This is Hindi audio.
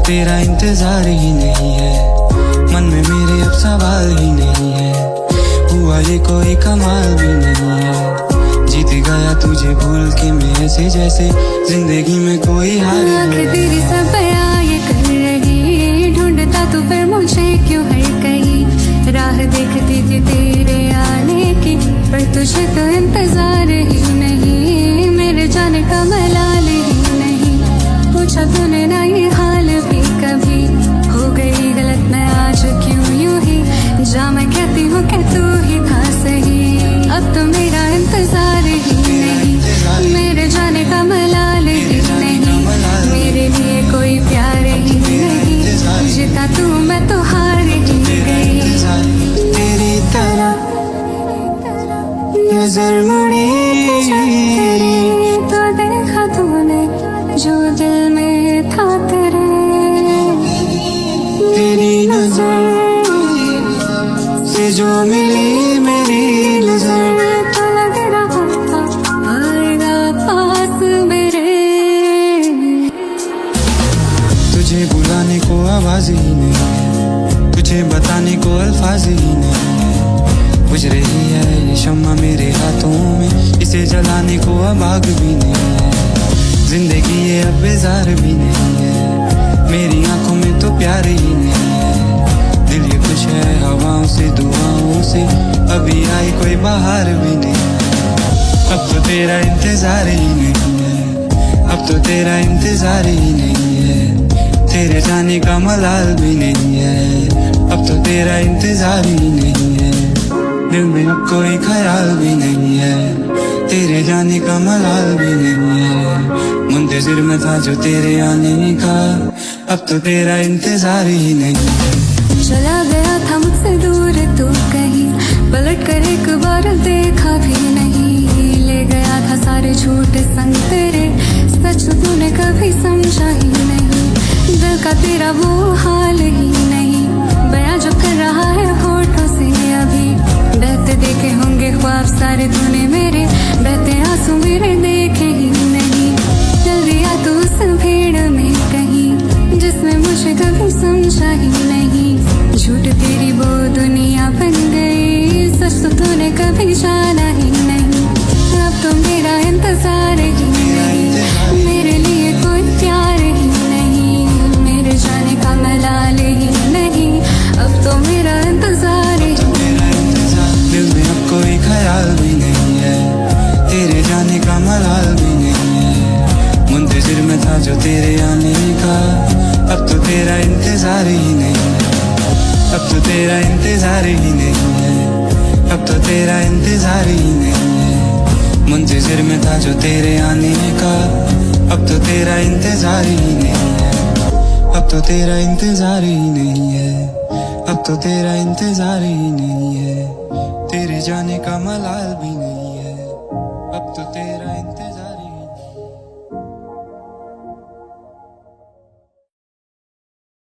तेरा इंतजार ही नहीं है, मन में मेरे अब सवाल ही नहीं है, हुआ ये कोई कमाल भी नहीं है। जीत गया तुझे भूल के मैं ऐसे जैसे जिंदगी में कोई हार नहीं है। तेरी सब ये कर रही, ढूंढता तू फिर मुझे क्यों हर कहीं, राह देखती थी तेरे आने की, पर तुझे तो इंतजार ही नहीं, मेरे जाने का मलाल ही नहीं। पूछा तूने ना ये हाल भी कभी, हो गई गलत मैं आज क्यों यूं ही, जा मैं कहती हूँ कि तू ही था सही, अब तो मेरा इंतजार ही नहीं, मेरे जाने का मलाल ही नहीं, मेरे लिए कोई प्यार ही नहीं, जीता तू मैं तो हार ही गई। तेरी तरह नजर मुड़ी तो देखा तूने जो दिल में था तेरे, तेरी नजर से जो मिली मेरी नजर, तो लग रहा था आएगा पास मेरे। तुझे बुलाने को आवाज ही नहीं है, तुझे बताने को अल्फाज ही नहीं है, बुझ रही है ये शम्मा मेरे हाथों में, इसे जलाने को अब आग भी नहीं है, जिंदगी ये अब बेजार भी नहीं है, मेरी आंखों में तो प्यार ही नहीं है, दिल ये खुश है हवाओं से दुआओं से, अभी आई कोई बाहर भी नहीं है, अब तो तेरा इंतजार ही नहीं है, अब तो तेरा इंतजार ही नहीं है, तेरे जाने का मलाल भी नहीं है, अब तो तेरा इंतजार ही नहीं है, दिल में अब कोई ख्याल भी नहीं है, तेरे जाने का मलाल भी नहीं है, मुंतजिर में था जो तेरे आने का, अब तो तेरा इंतजार ही नहीं है। चला गया था मुझसे दूर तू कहीं, पलट कर एक बार देखा भी नहीं, ले गया था सारे झूठ संग तेरे, सच तूने कभी समझा ही नहीं, दिल का तेरा वो हाल ही नहीं, बयां जो कर रहा है होठों से अभी, बहते देखे होंगे ख्वाब सारे तूने मेरे, बहते आंसू मेरे देखे ही नहीं, चल दिया तू उस भीड़ में कहीं, जिसमें मुझे कभी समझा ही नहीं, झूठ तेरी वो दुनिया बन गई, सच तो तूने कभी जाना ही नहीं, अब तो मेरा इंतजार ही नहीं, मेरे लिए कोई प्यार ही नहीं, मेरे जाने का मलाल ही नहीं, अब तो मेरा इंतजार ही नहीं। दिल में अब कोई ख्याल भी नहीं है, तेरे जाने का मलाल भी नहीं है, मुंतजिर में था जो तेरे आने का, अब तो तेरा इंतजार ही नहीं है, अब तो तेरा इंतजार ही नहीं है, अब तो तेरा इंतजार ही नहीं है, मुंतजिर में था जो तेरे आने का, अब तो तेरा इंतजार ही नहीं है, अब तो तेरा इंतजार ही नहीं है, अब तो तेरा इंतजार ही नहीं है, तेरे जाने का मलाल भी नहीं।